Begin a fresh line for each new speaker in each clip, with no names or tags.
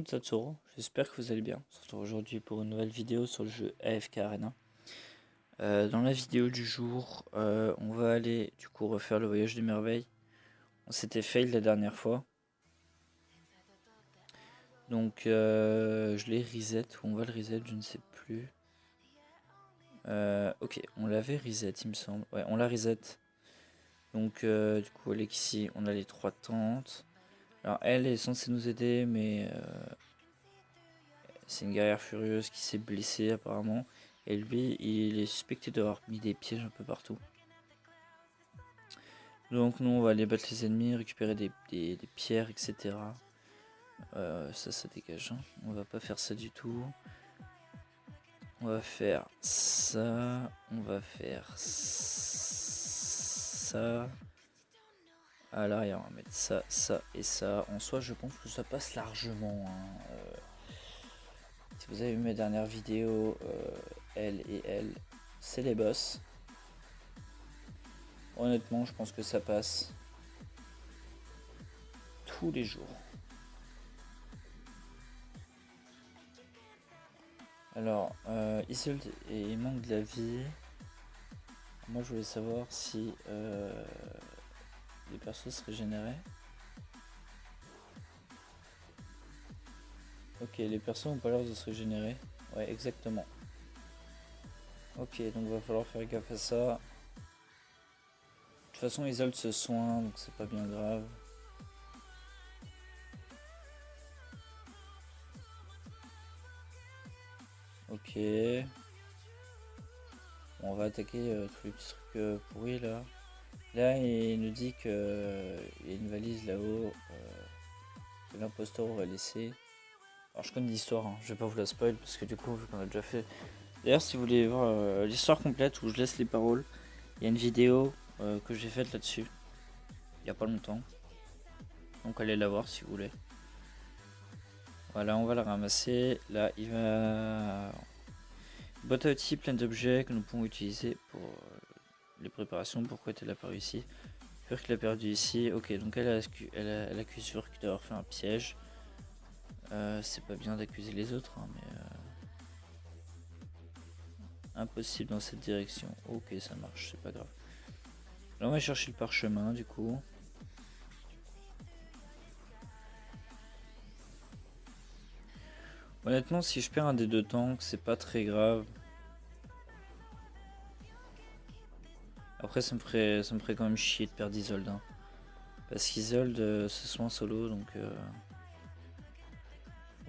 monde, Tatsuro, j'espère que vous allez bien. On se retrouve aujourd'hui pour une nouvelle vidéo sur le jeu AFK Arena. Dans la vidéo du jour, on va aller du coup refaire le voyage des merveilles. On s'était fail la dernière fois. Donc je l'ai reset, ou on va le reset, je ne sais plus. Ok, on l'avait reset il me semble. Ouais, on l'a reset. Donc du coup Alexis, on a les 3 tentes. Alors elle est censée nous aider, mais c'est une guerrière furieuse qui s'est blessée apparemment. Et lui, il est suspecté d'avoir mis des pièges un peu partout. Donc nous, on va aller battre les ennemis, récupérer des pierres, etc. Ça dégage. Hein. On va pas faire ça du tout. On va faire ça. On va faire ça. À l'arrière, on va mettre ça, ça et ça. En soi, je pense que ça passe largement. Hein. Si vous avez vu mes dernières vidéos, elle et elle, c'est les boss. Honnêtement, je pense que ça passe tous les jours. Alors, Isolde et manque de la vie. Moi, je voulais savoir si les persos se régénéraient. Ok, les persos n'ont pas l'air de se régénérer. Ouais, exactement. Ok, donc va falloir faire gaffe à ça. De toute façon, Isolde se soigne, donc c'est pas bien grave. Ok. Bon, on va attaquer tous les petits trucs pourris là. Là, il nous dit qu'il y a une valise là-haut que l'imposteur aurait laissé. Alors, je connais l'histoire, hein. Je vais pas vous la spoil parce que du coup, vu qu'on a déjà fait. D'ailleurs, si vous voulez voir l'histoire complète où je laisse les paroles, il y a une vidéo que j'ai faite là-dessus il n'y a pas longtemps. Donc, allez la voir si vous voulez. Voilà, on va la ramasser. Là, il va. Boîte à outils pleine d'objets que nous pouvons utiliser pour les préparations. Pourquoi est-elle apparue ici? Furk l'a perdu ici. Ok, donc elle accuse Furk d'avoir fait un piège. C'est pas bien d'accuser les autres, hein, mais impossible dans cette direction. Ok, ça marche, c'est pas grave. Là, on va chercher le parchemin du coup. Honnêtement, si je perds un des deux tanks, c'est pas très grave. Après, ça me ferait quand même chier de perdre Isolde. Hein. Parce qu'Isolde se soigne solo, donc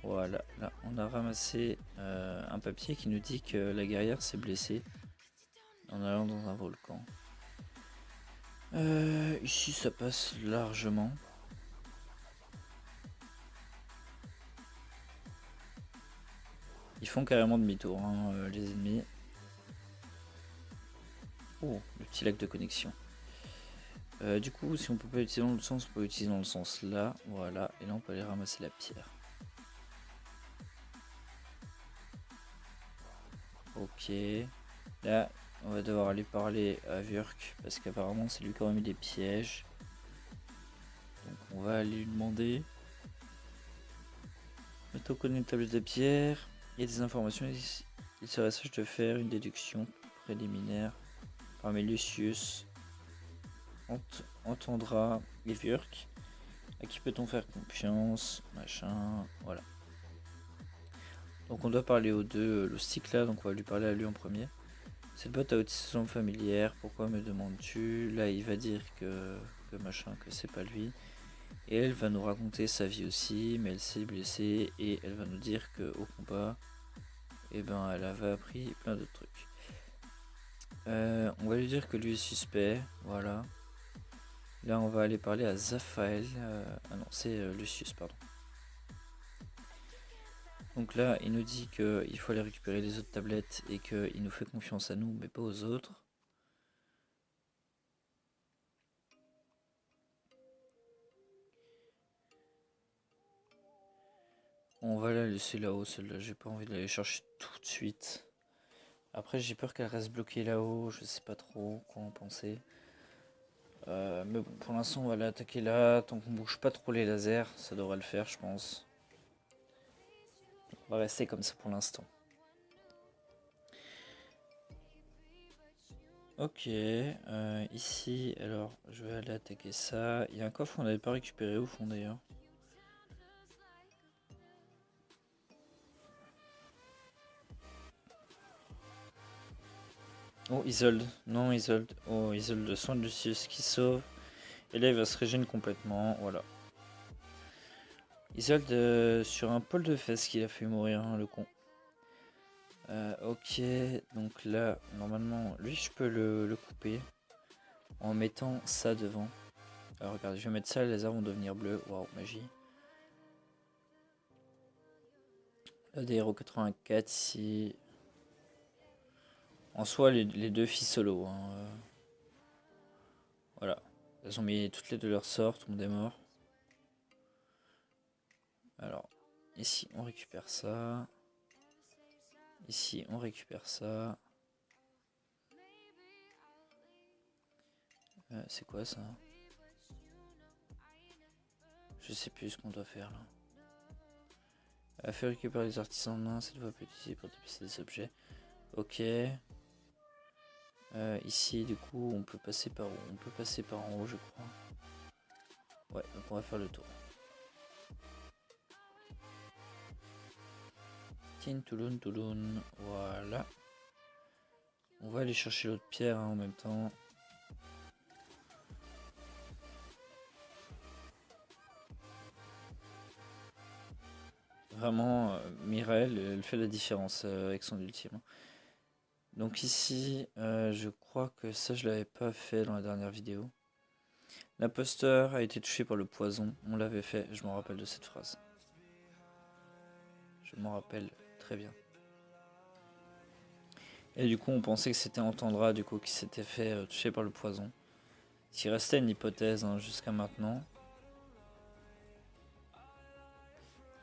voilà. Là, on a ramassé un papier qui nous dit que la guerrière s'est blessée en allant dans un volcan. Ici, ça passe largement. Ils font carrément demi-tour, hein, les ennemis. Oh, le petit lac de connexion. Du coup, si on peut pas utiliser dans le sens, on peut utiliser dans le sens là. Voilà, et là on peut aller ramasser la pierre. Ok. Là, on va devoir aller parler à Vurk, parce qu'apparemment c'est lui qui aurait mis des pièges. Donc on va aller lui demander. Maintenant qu'on a une tablette de pierre, il y a des informations. Il serait sage de faire une déduction préliminaire parmi Lucius. Entendra et Vurk. À qui peut-on faire confiance? Machin, voilà. Donc on doit parler aux deux, le stick là, donc on va lui parler à lui en premier. Cette boîte a autisme familière, pourquoi me demandes-tu? Là il va dire que machin, que c'est pas lui. Et elle va nous raconter sa vie aussi, mais elle s'est blessée et elle va nous dire que au combat, et ben elle avait appris plein d'autres trucs. On va lui dire que lui est suspect, voilà. Là on va aller parler à Zaphael, ah non c'est Lucius pardon. Donc là, il nous dit qu'il faut aller récupérer les autres tablettes et qu'il nous fait confiance à nous, mais pas aux autres. On va la laisser là-haut, celle-là. J'ai pas envie de l'aller chercher tout de suite. Après, j'ai peur qu'elle reste bloquée là-haut. Je sais pas trop quoi en penser. Mais bon, pour l'instant, on va l'attaquer là. Tant qu'on bouge pas trop les lasers, ça devrait le faire, je pense. On va rester comme ça pour l'instant. Ok, ici, alors je vais aller attaquer ça. Il y a un coffre qu'on n'avait pas récupéré au fond d'ailleurs. Oh, Isolde. Non, Isolde. Oh, Isolde de soin de Lucius qui sauve. Et là, il va se régénérer complètement. Voilà. Isolde sur un pôle de fesses qu'il a fait mourir, hein, le con. Ok, donc là, normalement, lui, je peux le couper en mettant ça devant. Alors, regarde, je vais mettre ça, les armes vont devenir bleues. Waouh, magie. Là, des Hero 84 ici. En soi, les deux filles solo. Hein, voilà. Elles ont mis toutes les deux leur sort, tout le monde est mort. Alors, ici, on récupère ça. Ici, on récupère ça. C'est quoi ça? Je sais plus ce qu'on doit faire là. Faire récupérer les artisans de main, cette voie peut être utilisée pour déplacer des objets. Ok. Ici, du coup, on peut passer par où? On peut passer par en haut, je crois. Ouais, donc on va faire le tour. Tin, Touloun, Touloun. Voilà. On va aller chercher l'autre pierre hein, en même temps. Vraiment, Mireille, elle fait la différence avec son ultime. Donc ici, je crois que ça, je l'avais pas fait dans la dernière vidéo. L'imposteur a été touché par le poison. On l'avait fait, je m'en rappelle de cette phrase. Je m'en rappelle très bien. Et du coup, on pensait que c'était Entendra, du coup, qui s'était fait toucher par le poison. Il restait une hypothèse hein, jusqu'à maintenant.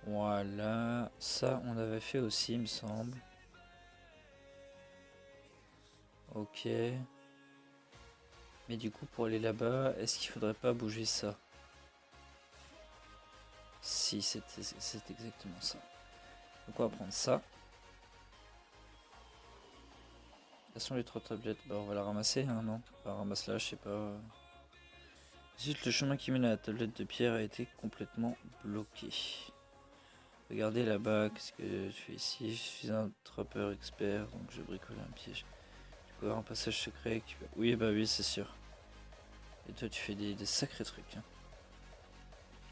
Voilà, ça on avait fait aussi, il me semble. Ok. Mais du coup, pour aller là-bas, est-ce qu'il faudrait pas bouger ça? Si, c'est exactement ça. Donc on va prendre ça. De toute façon, les 3 tablettes, bah on va la ramasser, hein, non? Enfin, ramasse-la, je sais pas. Ensuite, le chemin qui mène à la tablette de pierre a été complètement bloqué. Regardez là-bas, qu'est-ce que je fais ici? Je suis un trappeur expert, donc je bricole un piège. Tu peux avoir un passage secret qui... Oui, bah oui, c'est sûr. Et toi, tu fais des sacrés trucs. Hein.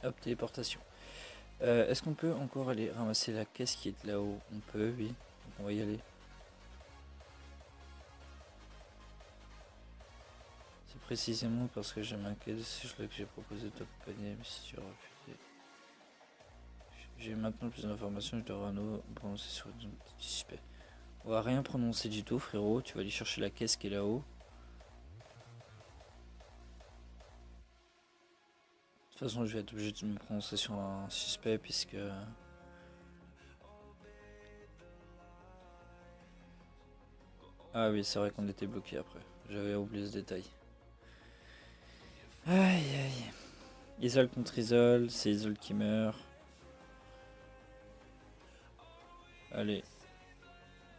Hop, téléportation. Est-ce qu'on peut encore aller ramasser la caisse qui est là-haut? On peut, oui. Donc on va y aller. C'est précisément parce que j'ai manqué de ce que j'ai proposé de t'accompagner, mais si tu as refusé. J'ai maintenant plus d'informations, je dois à nouveau prononcer sur une suspect. On va rien prononcer du tout, frérot. Tu vas aller chercher la caisse qui est là-haut. De toute façon, je vais être obligé de me prononcer sur un suspect puisque... Ah oui, c'est vrai qu'on était bloqué après. J'avais oublié ce détail. Aïe aïe. Isol contre Isol, c'est Isol qui meurt. Allez.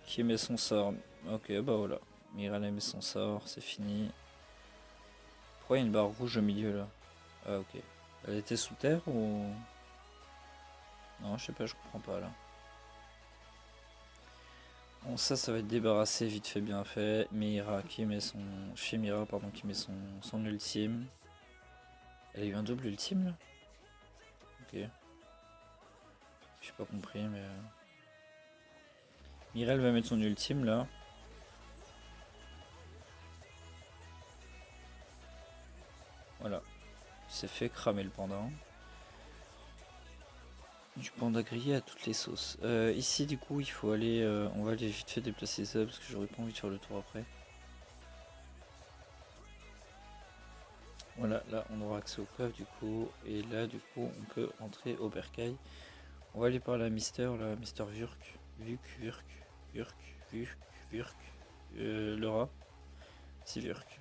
Qui met son sort? Ok, bah voilà. Mirala met son sort, c'est fini. Pourquoi il y a une barre rouge au milieu là? Ah ok. Elle était sous terre ou... Non, je sais pas, je comprends pas là. Bon, ça va être débarrassé, vite fait, bien fait. Mira qui met son... Mira, pardon, qui met son ultime. Elle a eu un double ultime là? Ok. J'ai pas compris, mais... Mirel va mettre son ultime là. Voilà. C'est fait cramer le panda. Du panda grillé à toutes les sauces. Ici du coup il faut aller... on va aller vite fait déplacer ça parce que j'aurais pas envie de faire le tour après. Voilà, là on aura accès au coffre du coup. Et là du coup on peut entrer au bercail. On va aller par la Mister Vurk. Vurk. Le rat. C'est Vurk.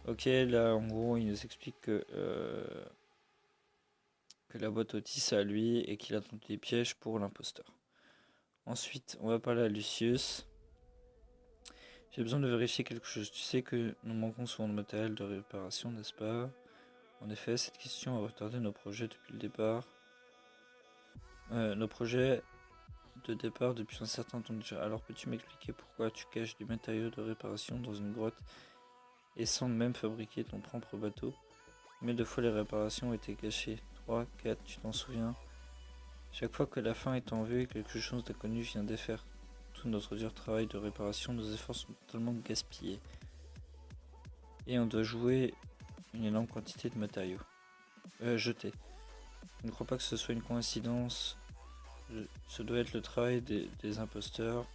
Ok, là en gros il nous explique que la boîte Otis c'est à lui et qu'il a tendu des pièges pour l'imposteur. Ensuite, on va parler à Lucius. J'ai besoin de vérifier quelque chose. Tu sais que nous manquons souvent de matériel de réparation, n'est-ce pas? En effet, cette question a retardé nos projets depuis le départ. Nos projets de départ depuis un certain temps déjà. Alors peux-tu m'expliquer pourquoi tu caches du matériau de réparation dans une grotte et sans même fabriquer ton propre bateau? Combien de fois les réparations ont été cachées? 3, 4, tu t'en souviens? Chaque fois que la fin est en vue et quelque chose d'inconnu vient défaire tout notre dur travail de réparation, nos efforts sont totalement gaspillés. Et on doit jouer une énorme quantité de matériaux. Jetés. Je ne crois pas que ce soit une coïncidence. Ce doit être le travail des imposteurs.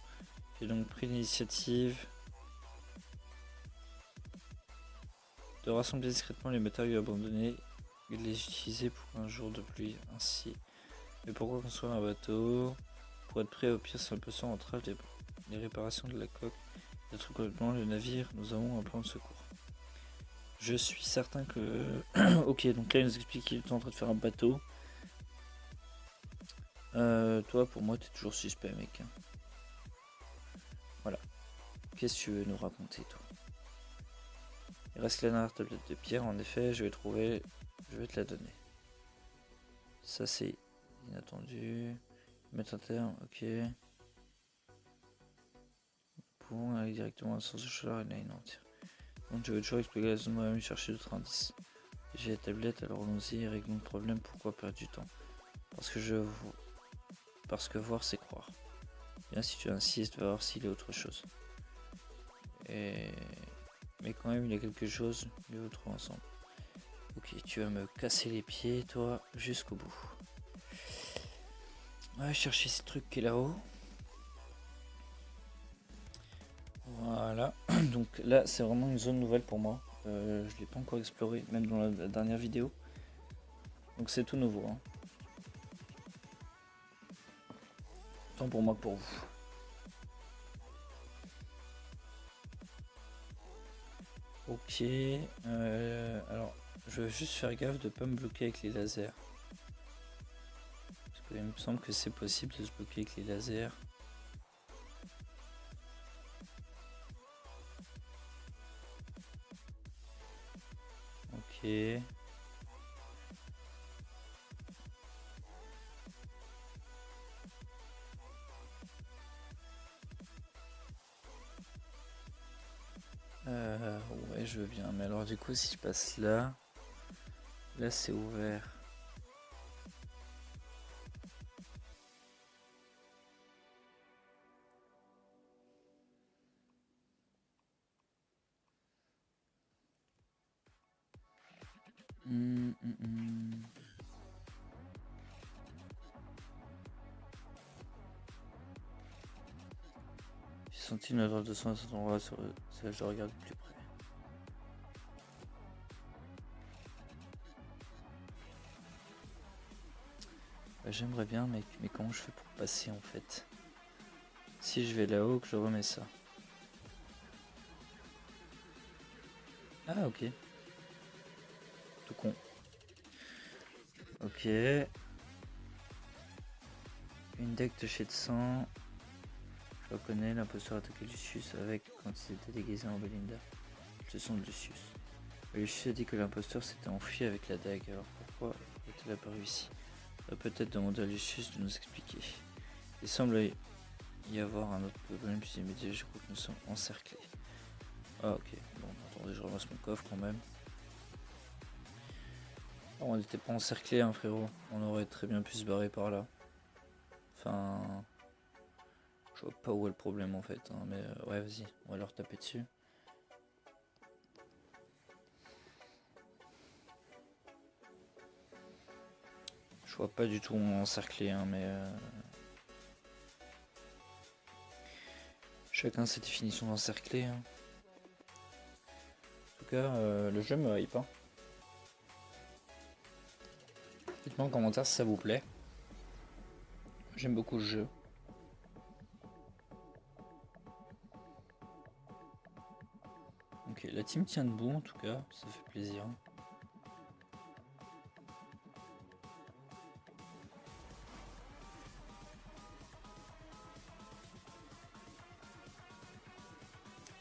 J'ai donc pris l'initiative de rassembler discrètement les matériaux abandonnés et de les utiliser pour un jour de pluie. Ainsi. Mais pourquoi construire un bateau? Pour être prêt au pire si l'imposteur entrave les réparations de la coque. D'être complètement le navire, nous avons un plan de secours. Je suis certain que... ok, donc là il nous explique qu'il est en train de faire un bateau. Toi, pour moi, t'es toujours suspect, mec. Voilà. Qu'est-ce que tu veux nous raconter, toi? Il reste la dernière tablette de pierre, en effet, je vais trouver. Je vais te la donner. Ça, c'est inattendu. Mettre un terme, ok. Nous pouvons aller directement à la source de chaleur et la entière. Donc, je vais toujours explorer la zone moi-même, chercher d'autres indices. J'ai la tablette, alors allons-y et réglons le problème. Pourquoi perdre du temps? Parce que voir, c'est croire. Bien, si tu insistes, va voir s'il y a autre chose. Mais quand même, il y a quelque chose, mieux le trouver ensemble. Ok, tu vas me casser les pieds, toi, jusqu'au bout. On va chercher ce truc qui est là-haut. Voilà. Donc là, c'est vraiment une zone nouvelle pour moi. Je ne l'ai pas encore exploré, même dans la dernière vidéo. Donc c'est tout nouveau. Hein. Tant pour moi que pour vous. Ok. Alors, je vais juste faire gaffe de ne pas me bloquer avec les lasers. Parce qu'il me semble que c'est possible de se bloquer avec les lasers. Ok. Ouais, je veux bien. Mais alors, du coup, si je passe là, là c'est ouvert. J'ai senti une odeur de sang à cet endroit, ça je regarde de plus près. Bah, j'aimerais bien, mec, mais comment je fais pour passer en fait? Si je vais là-haut, que je remets ça. Ah, ok. Tout con. Ok. Une deck de jet de sang. Je reconnais, l'imposteur a attaqué Lucius avec quand il était déguisé en Belinda. Ce sont Lucius. Lucius a dit que l'imposteur s'était enfui avec la dague, alors pourquoi est-elle apparue ici? On va peut-être demander à Lucius de nous expliquer. Il semble y avoir un autre problème plus immédiat, je crois que nous sommes encerclés. Ah ok, bon attendez, je ramasse mon coffre quand même. Oh, on n'était pas encerclés hein frérot, on aurait très bien pu se barrer par là. Enfin... Je vois pas où est le problème en fait, hein, mais ouais vas-y, on va leur taper dessus. Je vois pas du tout encerclé, hein, mais... Chacun ses définitions d'encerclé. Hein. En tout cas, le jeu me hype. Hein. Dites-moi en commentaire si ça vous plaît. J'aime beaucoup le jeu. Ok, la team tient debout en tout cas, ça fait plaisir.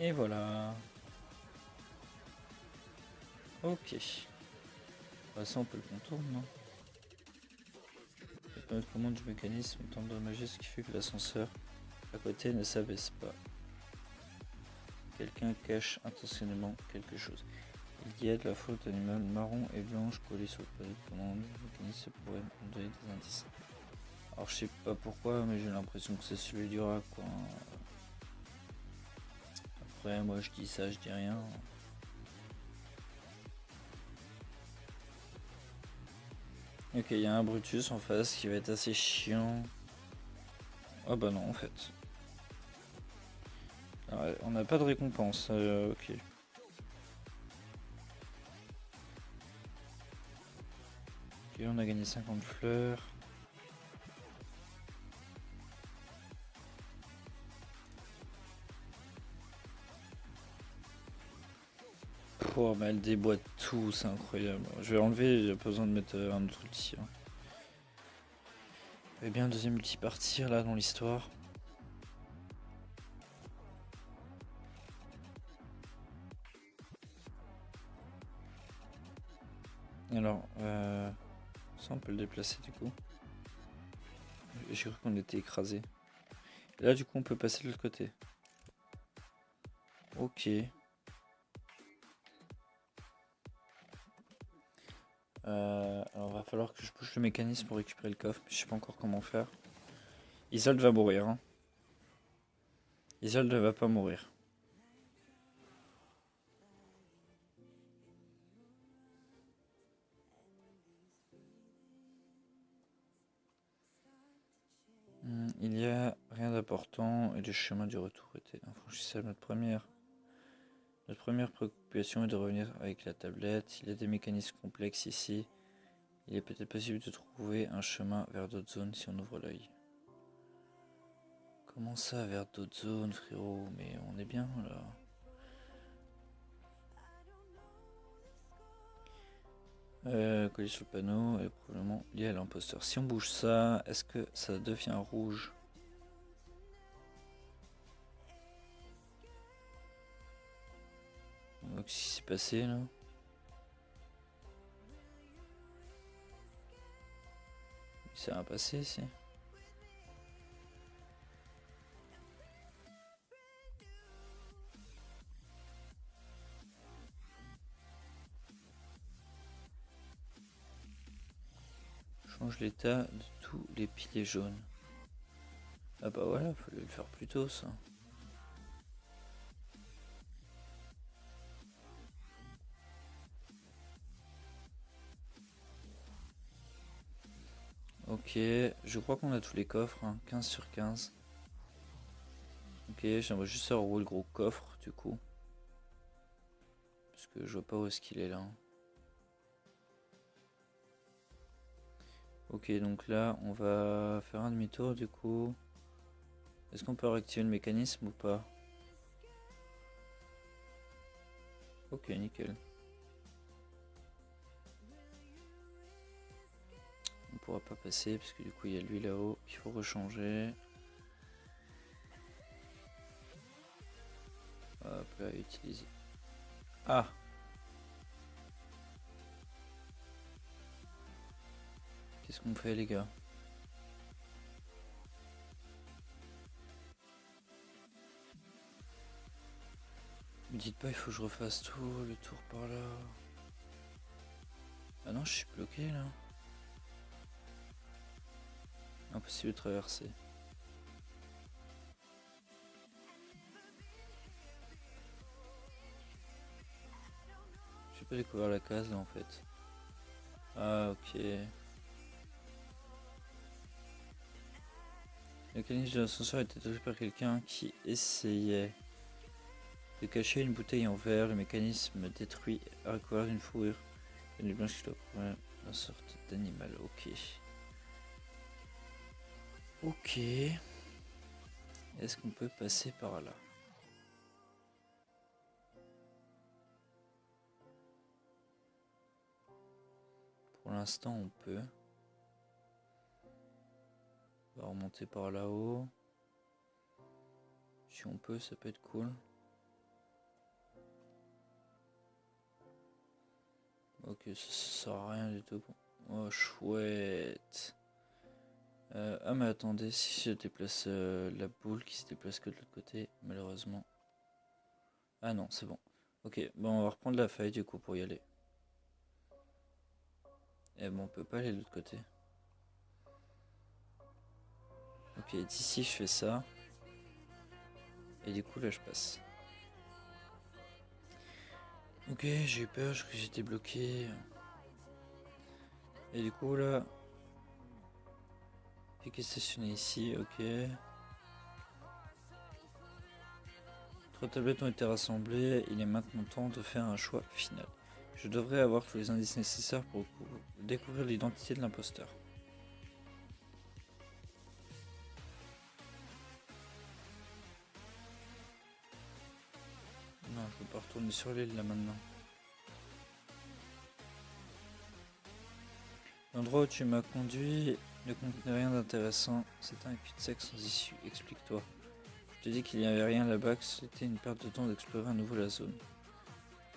Et voilà. Ok. Bah, ça on peut le contourner, non? La commande du mécanisme est endommagée, ce qui fait que l'ascenseur à côté ne s'abaisse pas. Quelqu'un cache intentionnellement quelque chose. Il y a de la faute animale marron et blanche collée sur le panneau de commande. Le mécanisme pourrait nous donner des indices. Alors je sais pas pourquoi, mais j'ai l'impression que c'est celui du rat, quoi. Après moi je dis ça, je dis rien. Ok, il y a un Brutus en face qui va être assez chiant. Ah bah non en fait. Alors, on n'a pas de récompense, ok. Ok, on a gagné 50 fleurs. Oh, mais elle déboîte tout, c'est incroyable. Je vais enlever, il n'y a pas besoin de mettre un autre ulti. Hein. Il y a bien un deuxième ulti partir là dans l'histoire. Alors, ça on peut le déplacer du coup. J'ai cru qu'on était écrasé. Et là du coup on peut passer de l'autre côté. Ok. Alors va falloir que je bouge le mécanisme pour récupérer le coffre, mais je sais pas encore comment faire. Isolde va mourir. Hein. Isolde ne va pas mourir. Il y a rien d'important et le chemin du retour était infranchissable. Notre première préoccupation est de revenir avec la tablette. Il y a des mécanismes complexes ici. Il est peut-être possible de trouver un chemin vers d'autres zones si on ouvre l'œil. Comment ça vers d'autres zones, frérot? Mais on est bien là. Coller sur le panneau est probablement lié à l'imposteur. Si on bouge ça, est-ce que ça devient rouge? On voit ce qui s'est passé là. C'est rien passé ici. Change l'état de tous les piliers jaunes. Ah bah voilà, fallait le faire plus tôt ça. Ok, je crois qu'on a tous les coffres, hein. 15 sur 15. Ok, j'aimerais juste savoir où est le gros coffre du coup. Parce que je vois pas où est-ce qu'il est là. Ok, donc là on va faire un demi-tour du coup. Est-ce qu'on peut réactiver le mécanisme ou pas? Ok, nickel. On pourra pas passer parce que du coup il y a lui là-haut qu'il faut rechanger. Hop là, utiliser. Ah! Qu'est-ce qu'on fait les gars? Me dites pas il faut que je refasse tout le tour par là. Ah non, je suis bloqué là. Impossible de traverser. J'ai pas découvert la case là en fait. Ah ok. Le mécanisme de l'ascenseur était détruit par quelqu'un qui essayait de cacher une bouteille en verre. Le mécanisme détruit à recouvert d'une fourrure. Et les blanches qui doivent prendre une sorte d'animal. Ok. Ok. Est-ce qu'on peut passer par là? Pour l'instant on peut. On va remonter par là-haut. Si on peut, ça peut être cool. Ok, ça sert à rien du tout. Oh, chouette. Ah, mais attendez, si je déplace la boule qui se déplace que de l'autre côté, malheureusement. Ah non, c'est bon. Ok, bon, on va reprendre la faille du coup pour y aller. Et bon, on peut pas aller de l'autre côté. Ok, d'ici je fais ça. Et du coup là je passe. Ok, j'ai eu peur, je crois que j'étais bloqué. Et du coup là, piquet stationné ici, ok. 3 tablettes ont été rassemblées, il est maintenant temps de faire un choix final. Je devrais avoir tous les indices nécessaires pour découvrir l'identité de l'imposteur. Non, je peux pas retourner sur l'île là maintenant. L'endroit où tu m'as conduit ne contenait rien d'intéressant. C'était un cul-de-sac sans issue. Explique-toi. Je te dis qu'il n'y avait rien là-bas, que c'était une perte de temps d'explorer à nouveau la zone.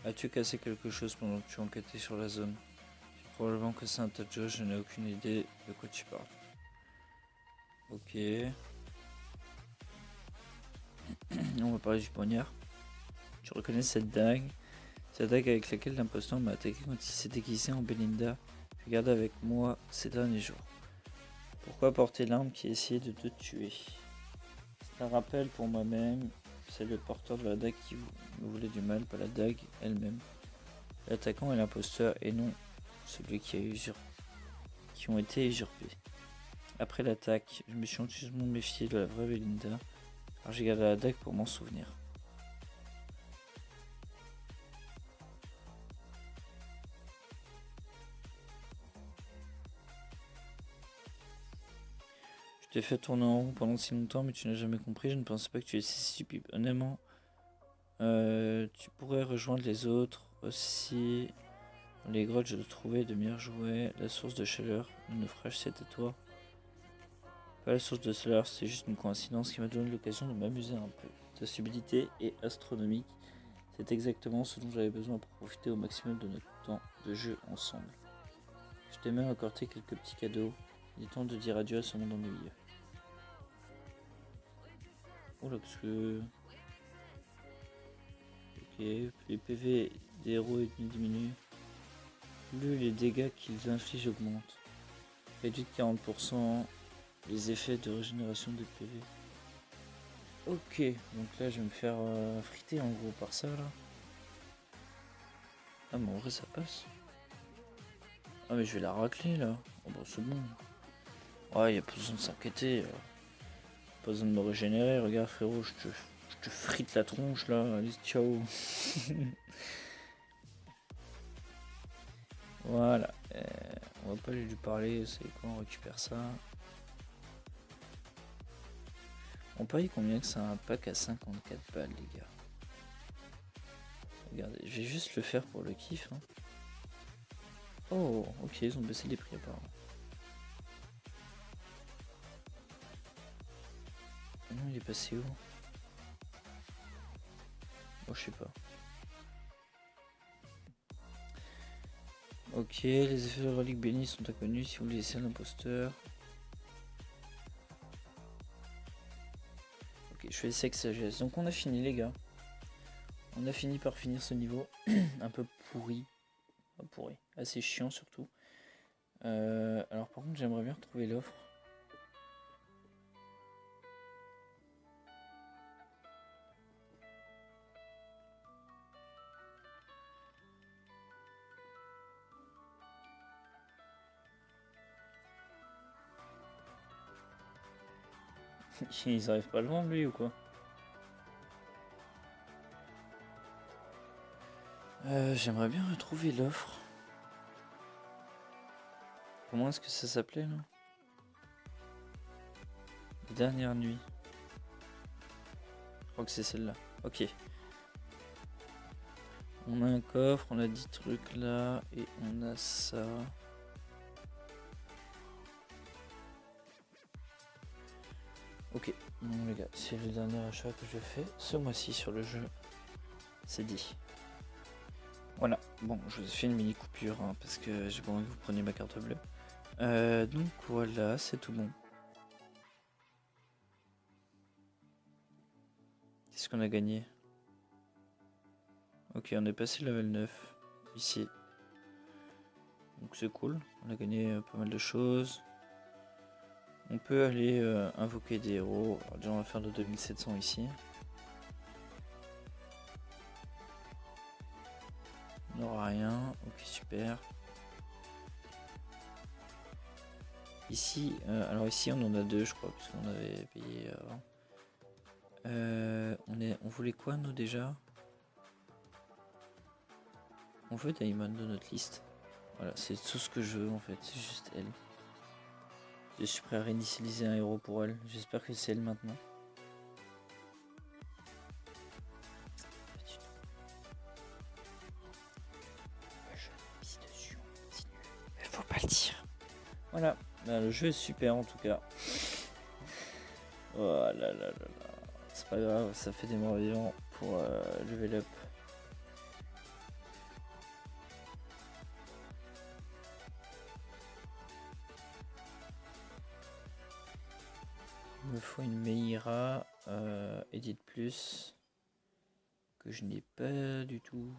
As-tu cassé quelque chose pendant que tu enquêtais sur la zone? Probablement que c'est un tas de choses, je n'ai aucune idée de quoi tu parles. Ok. On va parler du poignard. Tu reconnais cette dague? Cette dague avec laquelle l'imposteur m'a attaqué quand il s'est déguisé en Belinda. Je gardé avec moi ces derniers jours. Pourquoi porter l'arme qui essayait de te tuer? C'est un rappel pour moi-même. C'est le porteur de la dague qui me voulait du mal, pas la dague elle-même. L'attaquant est l'imposteur et non celui qui ont été usurpés. Après l'attaque, je me suis anxieusement méfié de la vraie Belinda, alors j'ai gardé la dague pour m'en souvenir. Je t'ai fait tourner en rond pendant si longtemps, mais tu n'as jamais compris. Je ne pensais pas que tu étais si stupide. Honnêtement, tu pourrais rejoindre les autres aussi. Dans les grottes, je dois trouver de meilleurs jouets. La source de chaleur, le naufrage, c'était toi. Pas la source de chaleur, c'est juste une coïncidence qui m'a donné l'occasion de m'amuser un peu. Ta subtilité est astronomique. C'est exactement ce dont j'avais besoin pour profiter au maximum de notre temps de jeu ensemble. Je t'ai même accordé quelques petits cadeaux. Il est temps de dire adieu à ce monde ennuyeux. Oh là, parce que... Ok, les PV des héros diminuent. Plus les dégâts qu'ils infligent augmentent. Réduit de 40%, les effets de régénération des PV. Ok, donc là je vais me faire friter en gros par ça là. Ah mais en vrai ça passe. Ah mais je vais la racler là. Oh bah c'est bon. Ouais, y a pas besoin de s'inquiéter. Pas besoin de me régénérer. Regarde frérot, je te frite la tronche là. Allez, ciao. Voilà. On va pas lui parler. C'est quoi, on récupère ça. On parie combien que c'est un pack à 54 balles les gars. Regardez, je vais juste le faire pour le kiff. Hein. Oh, ok, ils ont baissé les prix apparemment. Non, il est passé où? Oh, je sais pas. Ok, les effets de relique bénie sont inconnus si vous laissez l'imposteur. Ok, je fais sexe sagesse. Donc on a fini les gars. On a fini par finir ce niveau. Un peu pourri. Pas pourri. Assez chiant surtout. Alors par contre j'aimerais bien retrouver l'offre. Ils arrivent pas à le vendre lui ou quoi? J'aimerais bien retrouver l'offre. Comment est-ce que ça s'appelait là? Dernière nuit. Je crois que c'est celle-là. Ok. On a un coffre, on a 10 trucs là, et on a ça. Ok, bon les gars, c'est le dernier achat que je fais ce mois-ci sur le jeu. C'est dit. Voilà, bon, je vous ai fait une mini coupure hein, parce que j'ai pas envie que vous preniez ma carte bleue. Donc voilà, c'est tout bon. Qu'est-ce qu'on a gagné? Ok, on est passé level 9 ici. Donc c'est cool, on a gagné pas mal de choses. On peut aller invoquer des héros. Alors déjà on va faire de 2700 ici. On n'aura rien, ok super. Ici, alors ici on en a deux je crois, parce qu'on avait payé avant. On voulait quoi nous déjà? On veut Diamond de notre liste. Voilà, c'est tout ce que je veux en fait, c'est juste elle. Je suis prêt à réinitialiser un héros pour elle, j'espère que c'est elle maintenant. Il faut pas le dire. Voilà, le jeu est super en tout cas. Oh là là là là. C'est pas grave, ça fait des morts vivants pour level up. Il me faut une Meira Edit Plus que je n'ai pas du tout.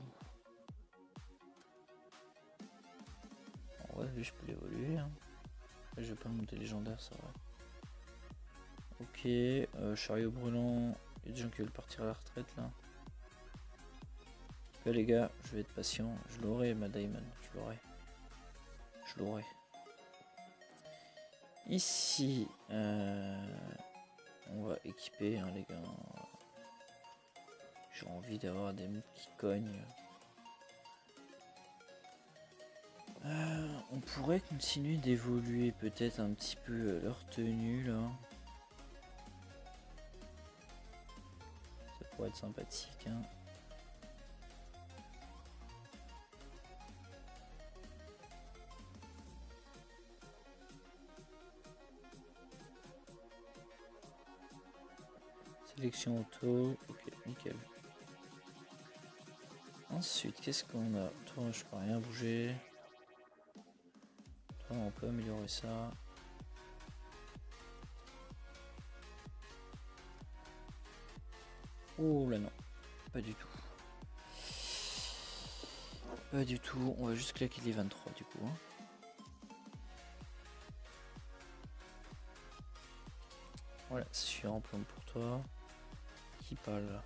En vrai, je peux l'évoluer. Hein. Je vais pas monter légendaire, ça va. Ok, chariot brûlant. Il y a des gens qui veulent partir à la retraite là. Ok les gars, je vais être patient. Je l'aurai ma Diamond, je l'aurai. Je l'aurai. Ici, on va équiper hein, les gars. J'ai envie d'avoir des mots qui cognent. On pourrait continuer d'évoluer peut-être un petit peu leur tenue là. Ça pourrait être sympathique. Hein. Sélection auto, ok, nickel. Ensuite, qu'est-ce qu'on a? Toi, je peux rien bouger. Toi, on peut améliorer ça. Oh là non, pas du tout. Pas du tout, on va juste claquer les 23 du coup. Hein. Voilà, c'est suffisant plan pour toi. Qui parle là?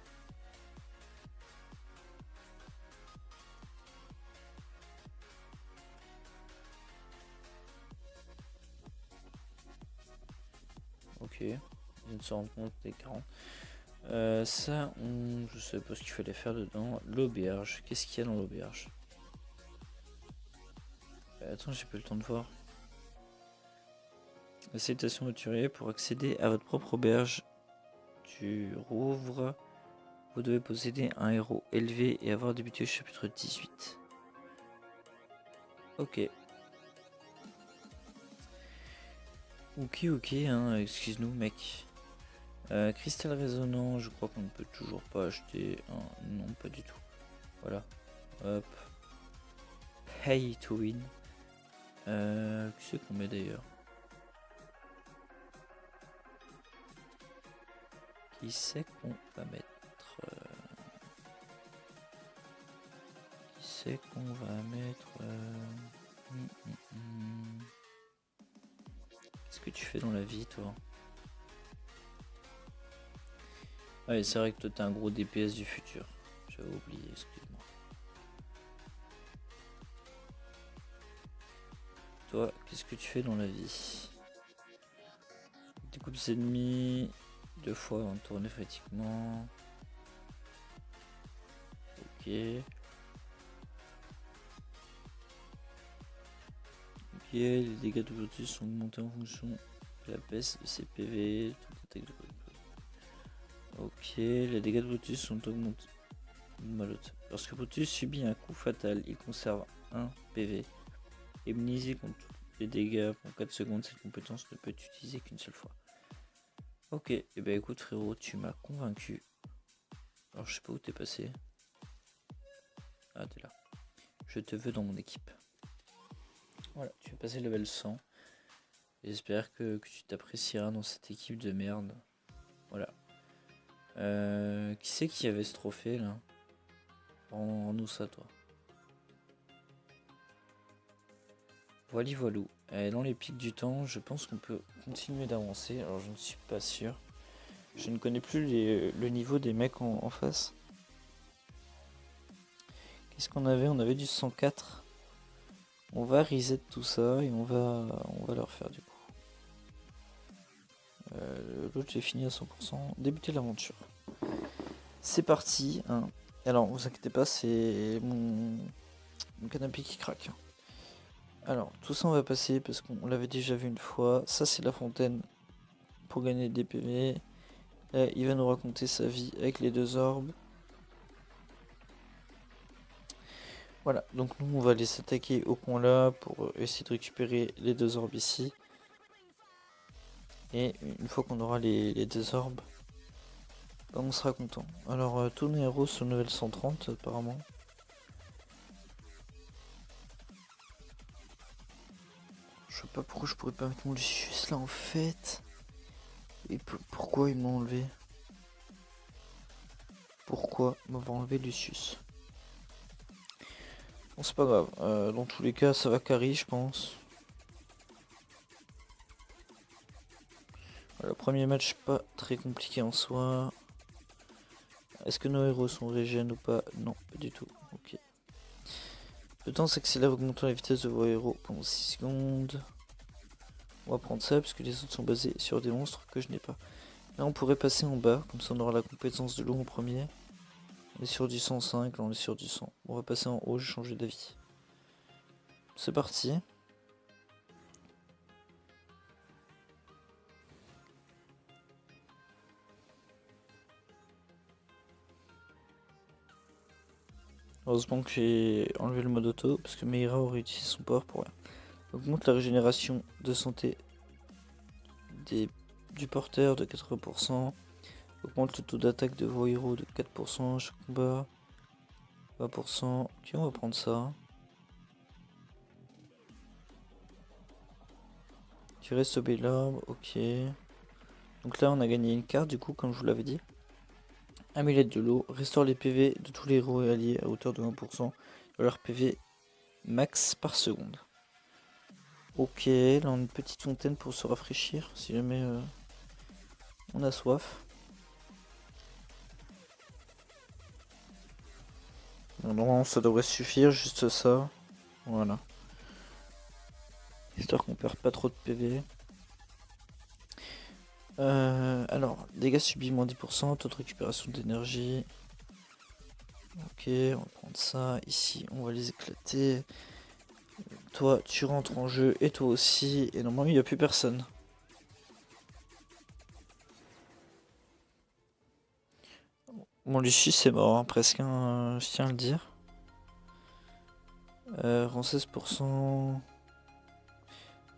Ok, je viens de se rendre compte des 40. Ça, je sais pas ce qu'il fallait faire dedans. L'auberge, qu'est-ce qu'il y a dans l'auberge? Attends, j'ai pas le temps de voir. La citation voiturier pour accéder à votre propre auberge. Tu rouvres. Vous devez posséder un héros élevé et avoir débuté au chapitre 18. Ok. Ok, hein, excuse-nous mec. Cristal résonnant, je crois qu'on ne peut toujours pas acheter un... Non, pas du tout. Voilà. Hop. Pay to win. Qui c'est qu'on met d'ailleurs? Qui c'est qu'on va mettre? Qui c'est qu'on va mettre? Qu'est-ce que tu fais dans la vie, toi? Ouais, c'est vrai que toi, t'es un gros DPS du futur. J'avais oublié, excuse-moi. Toi, qu'est-ce que tu fais dans la vie? Découpe ses ennemis 2 fois avant de tourner fatiguement. Ok. Ok, les dégâts de Brutus sont augmentés en fonction de la baisse de ses PV. Ok, les dégâts de Brutus sont augmentés. Malote. Lorsque Brutus subit un coup fatal, il conserve 1 PV. Immunisé contre les dégâts pour 4 secondes, cette compétence ne peut être utilisée qu'une seule fois. Ok, et ben écoute frérot, tu m'as convaincu. Alors je sais pas où t'es passé. Ah t'es là. Je te veux dans mon équipe. Voilà, tu es passé level 100. J'espère que tu t'apprécieras dans cette équipe de merde. Voilà. Qui c'est qui avait ce trophée là? Rends-nous ça, toi. Voilà, voilou. Dans les pics du temps, je pense qu'on peut continuer d'avancer. Alors, je ne suis pas sûr. Je ne connais plus le niveau des mecs en face. Qu'est-ce qu'on avait? On avait du 104. On va reset tout ça et on va leur faire du coup. L'autre, j'ai fini à 100%. Débuter l'aventure. C'est parti. Hein. Alors, vous inquiétez pas, c'est mon canapé qui craque. Alors, tout ça on va passer parce qu'on l'avait déjà vu une fois. Ça, c'est la fontaine pour gagner des PV. Là, il va nous raconter sa vie avec les 2 orbes. Voilà, donc nous, on va aller s'attaquer au point là pour essayer de récupérer les 2 orbes ici. Et une fois qu'on aura les 2 orbes, bah, on sera content. Alors, tous nos héros sont level 130 apparemment. Je sais pas pourquoi je pourrais pas mettre mon Lucius là en fait. Et pourquoi ils m'ont enlevé? Pourquoi m'avoir enlevé Lucius? Bon, c'est pas grave. Dans tous les cas, ça va carry, je pense. Voilà, premier match pas très compliqué en soi. Est-ce que nos héros sont régènes ou pas? Non, pas du tout. Ok. Le temps s'accélère augmentant la vitesse de vos héros pendant 6 secondes. On va prendre ça parce que les autres sont basés sur des monstres que je n'ai pas. Là on pourrait passer en bas, comme ça on aura la compétence de l'eau en premier. On est sur du 105, là on est sur du 100. On va passer en haut, j'ai changé d'avis. C'est parti. Heureusement que j'ai enlevé le mode auto, parce que Meira aurait utilisé son power pour rien. Augmente la régénération de santé du porteur de 80%. Augmente le taux d'attaque de vos héros de 4% à chaque combat. 20%. Ok, on va prendre ça. Tu restes au l'orbe, ok. Donc là, on a gagné une carte, du coup, comme je vous l'avais dit. Amulette de l'eau, restaure les PV de tous les héros alliés à hauteur de 1% de leur PV max par seconde. Ok, là on a une petite fontaine pour se rafraîchir si jamais on a soif. Non, ça devrait suffire, juste ça. Voilà. Histoire qu'on perd pas trop de PV. Alors, dégâts subis moins 10%, taux de récupération d'énergie. Ok, on va prendre ça. Ici, on va les éclater. Toi, tu rentres en jeu et toi aussi. Et normalement, il n'y a plus personne. Mon Lucius c'est mort, hein, presque, je tiens à le dire. Rend 16%.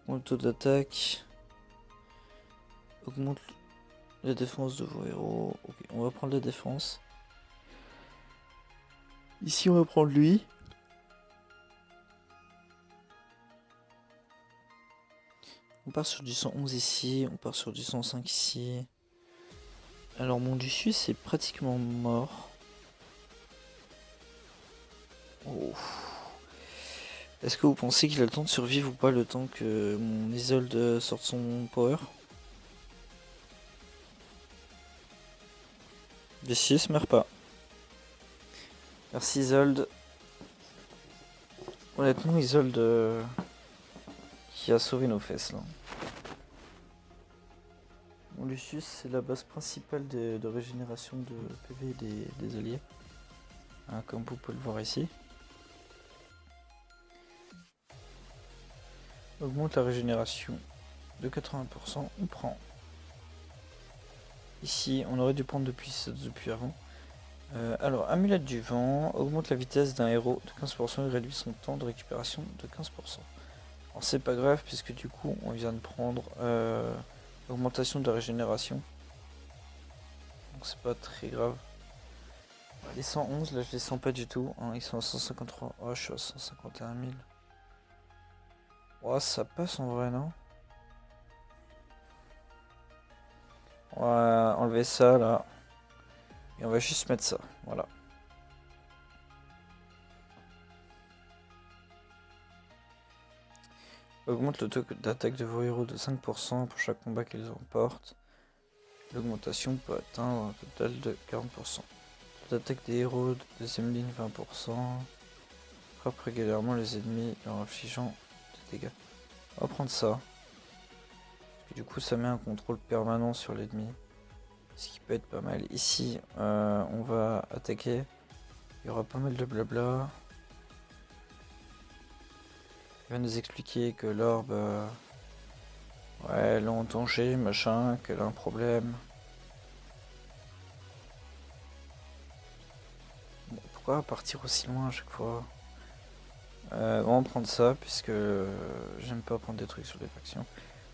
Le taux d'attaque. Augmente la défense de vos héros. Ok, on va prendre la défense. Ici, on va prendre lui. On part sur du 111 ici. On part sur du 105 ici. Alors, mon Lucius est pratiquement mort. Oh. Est-ce que vous pensez qu'il a le temps de survivre ou pas le temps que mon Isolde sorte son power? Lucius meurt pas. Merci Isolde. Honnêtement, Isolde qui a sauvé nos fesses là. Mon Lucius, c'est la base principale de régénération de PV des alliés. Hein, comme vous pouvez le voir ici. Augmente la régénération de 80%, on prend. Ici, on aurait dû prendre depuis avant. Alors, amulette du vent, augmente la vitesse d'un héros de 15% et réduit son temps de récupération de 15%. Alors c'est pas grave puisque du coup on vient de prendre l'augmentation de la régénération. Donc c'est pas très grave. Les 111, là, je les sens pas du tout. Hein, ils sont à 153. Oh, je suis à 151 000. Oh, ça passe en vrai, non? On va enlever ça, là. Et on va juste mettre ça. Voilà. Augmente le taux d'attaque de vos héros de 5% pour chaque combat qu'ils remportent. L'augmentation peut atteindre un total de 40%. Taux d'attaque des héros de deuxième ligne 20%. Frappe régulièrement les ennemis leur infligeant des dégâts. On va prendre ça. Et du coup ça met un contrôle permanent sur l'ennemi. Ce qui peut être pas mal. Ici on va attaquer. Il y aura pas mal de blabla. Il va nous expliquer que l'orbe... ouais, elle est en danger, machin, qu'elle a un problème. Bon, pourquoi partir aussi loin à chaque fois? On va prendre ça, puisque j'aime pas prendre des trucs sur les factions.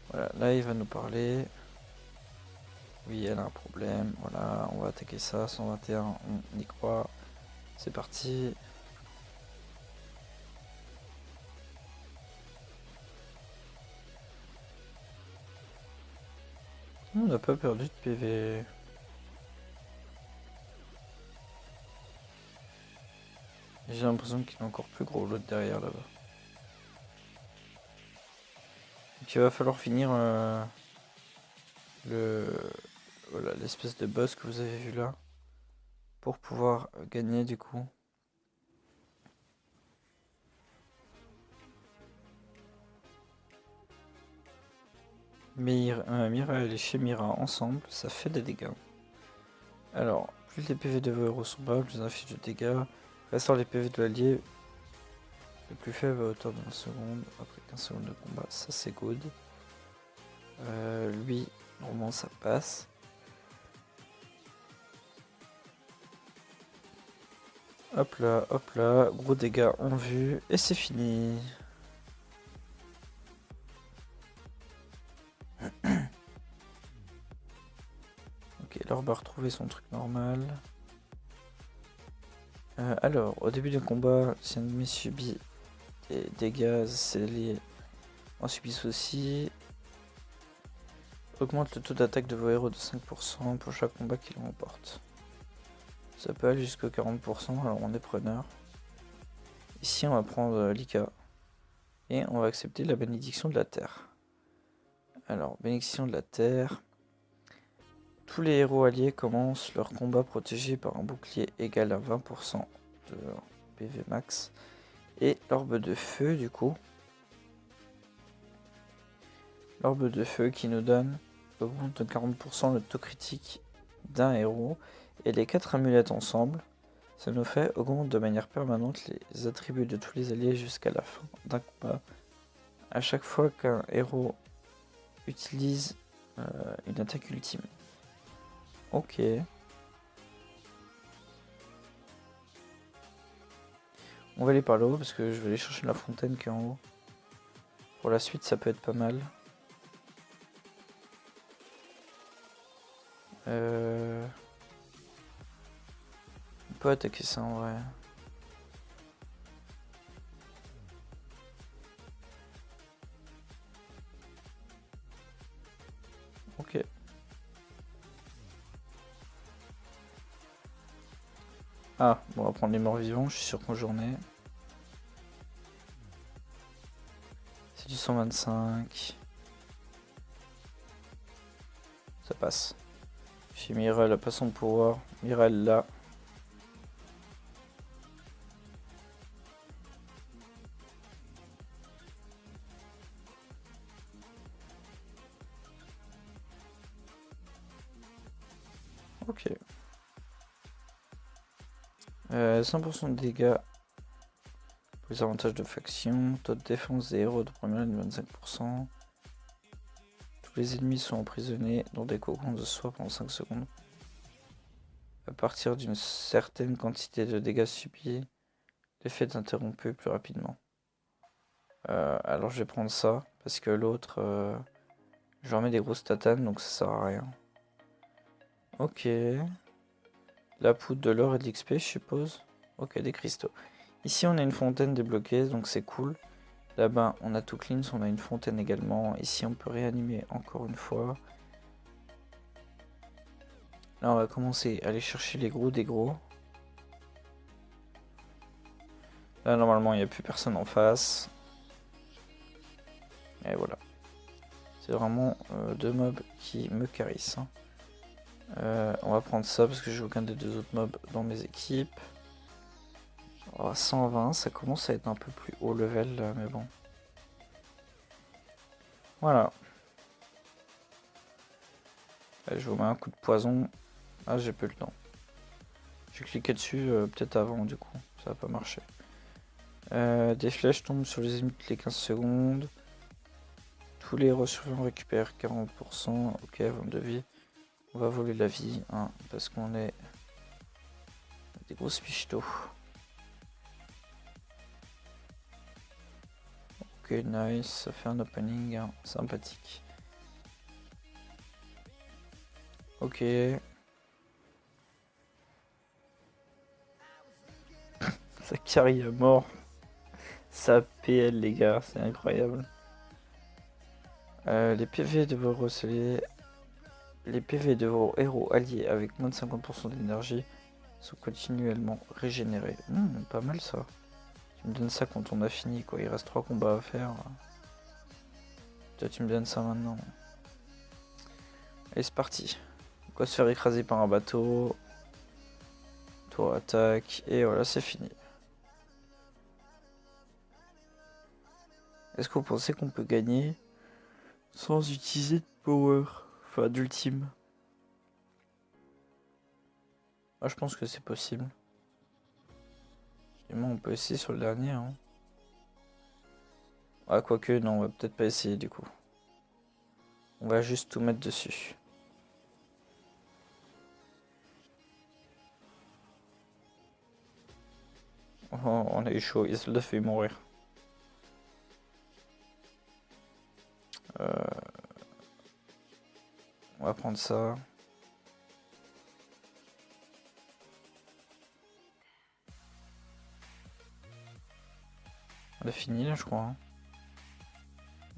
Voilà, là il va nous parler. Oui, elle a un problème. Voilà, on va attaquer ça. 121, on y croit. C'est parti. On n'a pas perdu de PV. J'ai l'impression qu'il est encore plus gros l'autre derrière là-bas. Donc il va falloir finir voilà, l'espèce de boss que vous avez vu là. Pour pouvoir gagner du coup. Mira et les Chimera ensemble, ça fait des dégâts. Alors, plus les PV de vos héros sont bas, plus un fiche de dégâts. Restaure les PV de l'allié le plus faible à hauteur de 1 seconde après 15 secondes de combat. Ça c'est good. Lui, normalement ça passe. Hop là, gros dégâts en vue. Et c'est fini. Ok, l'orbe a retrouvé son truc normal. Alors, au début du combat, si un ennemi subit des dégâts, ses alliés en subissent aussi. Augmente le taux d'attaque de vos héros de 5% pour chaque combat qu'ils remportent. Ça peut aller jusqu'à 40%, alors on est preneur. Ici, on va prendre l'Ika. Et on va accepter la bénédiction de la terre. Alors, bénédiction de la terre. Tous les héros alliés commencent leur combat protégé par un bouclier égal à 20% de PV max. Et l'orbe de feu, du coup. L'orbe de feu qui nous donne augmente de 40% le taux critique d'un héros. Et les 4 amulettes ensemble, ça nous fait augmente de manière permanente les attributs de tous les alliés jusqu'à la fin d'un combat. À chaque fois qu'un héros utilise une attaque ultime. Ok. On va aller par là-haut parce que je vais aller chercher la fontaine qui est en haut. Pour la suite, ça peut être pas mal. On peut attaquer ça en vrai. Ok. Ah, bon, on va prendre les morts vivants, je suis sûr qu'en journée. C'est du 125. Ça passe. Chez Mira, elle a pas son pouvoir. Mira, elle l'a. Ok. 100% de dégâts. Plus avantages de faction. Taux de défense des héros de première ligne 25%. Tous les ennemis sont emprisonnés dans des cocons de soie pendant 5 secondes. À partir d'une certaine quantité de dégâts subis, l'effet est interrompu plus rapidement. Alors je vais prendre ça, parce que l'autre, je leur mets des grosses tatanes, donc ça sert à rien. Ok. La poudre, de l'or et de l'XP, je suppose. Ok, des cristaux. Ici, on a une fontaine débloquée, donc c'est cool. Là-bas, on a tout clean, on a une fontaine également. Ici, on peut réanimer encore une fois. Là, on va commencer à aller chercher les gros des gros. Là, normalement, il n'y a plus personne en face. Et voilà. C'est vraiment deux mobs qui me carissent. Hein. On va prendre ça parce que j'ai aucun des deux autres mobs dans mes équipes. Oh, 120, ça commence à être un peu plus haut level là, mais bon. Voilà. Allez, je vous mets un coup de poison. Ah, j'ai peu le temps. J'ai cliqué dessus peut-être avant, du coup. Ça va pas marcher. Des flèches tombent sur les ennemis toutes les 15 secondes. Tous les héros survivants récupèrent 40%. Ok, 22 vies. On va voler la vie, hein, parce qu'on est des grosses pichetos. Ok, nice. Ça fait un opening hein, sympathique. Ok. Ça carry à mort. Ça PL les gars, c'est incroyable. Les PV de vos recélés, les PV de vos héros alliés avec moins de 50% d'énergie sont continuellement régénérés. Pas mal ça. Tu me donnes ça quand on a fini quoi, il reste 3 combats à faire. Toi tu me donnes ça maintenant. Allez c'est parti. On va se faire écraser par un bateau. Toi attaque. Et voilà c'est fini. Est-ce que vous pensez qu'on peut gagner sans utiliser de power? Enfin d'ultime. Moi je pense que c'est possible. Et moi on peut essayer sur le dernier. Hein. Ah quoique non on va peut-être pas essayer du coup. On va juste tout mettre dessus. Oh, on a eu chaud, il se l'a fait mourir. On va prendre ça. On a fini là je crois. Hein.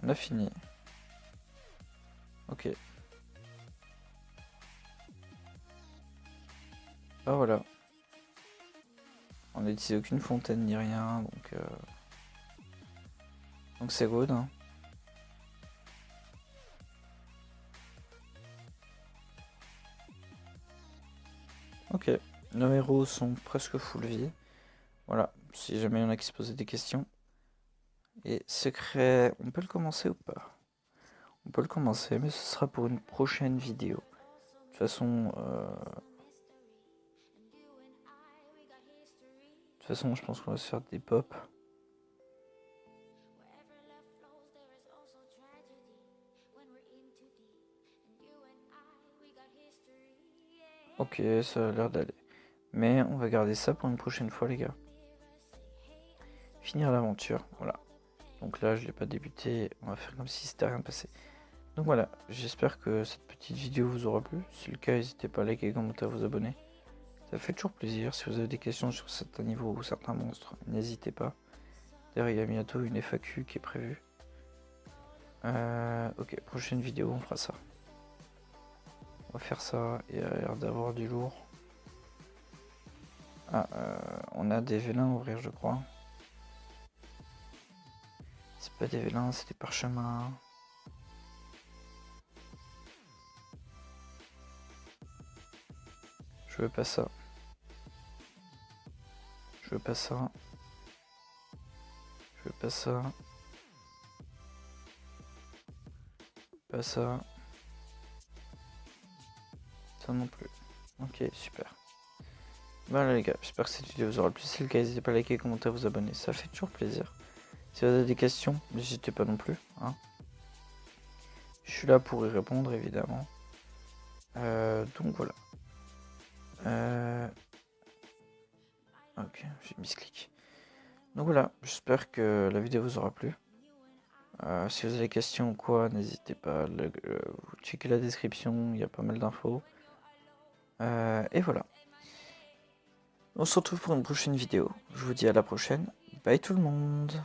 On a fini. Ok. Ah voilà. On n'a utilisé aucune fontaine ni rien, donc c'est good. Hein. Ok. Nos héros sont presque full vie. Voilà. Si jamais il y en a qui se posaient des questions. Et secret, on peut le commencer ou pas? On peut le commencer, mais ce sera pour une prochaine vidéo. De toute façon, je pense qu'on va se faire des pops. Ok, ça a l'air d'aller. Mais on va garder ça pour une prochaine fois, les gars. Finir l'aventure, voilà. Donc là, je l'ai pas débuté. On va faire comme si c'était rien passé. Donc voilà, j'espère que cette petite vidéo vous aura plu. Si c'est le cas, n'hésitez pas à liker, commenter, à vous abonner. Ça fait toujours plaisir. Si vous avez des questions sur certains niveaux ou certains monstres, n'hésitez pas. D'ailleurs, il y a bientôt une FAQ qui est prévue. Ok, prochaine vidéo, on fera ça. On va faire ça. Il y a l'air d'avoir du lourd. Ah, on a des vélins à ouvrir, je crois. C'est pas des vélins, c'est des parchemins. Je veux pas ça. Je veux pas ça. Je veux pas ça. Pas ça. Ça non plus. Ok, super. Voilà les gars, j'espère que cette vidéo vous aura plu. Si c'est le cas, n'hésitez pas à liker, commenter, à vous abonner. Ça fait toujours plaisir. Si vous avez des questions, n'hésitez pas non plus. Hein. Je suis là pour y répondre évidemment. Donc voilà. Ok, j'ai mis ce clic. Donc voilà, j'espère que la vidéo vous aura plu. Si vous avez des questions ou quoi, n'hésitez pas à checker la description, il y a pas mal d'infos. Et voilà. On se retrouve pour une prochaine vidéo. Je vous dis à la prochaine. Bye tout le monde.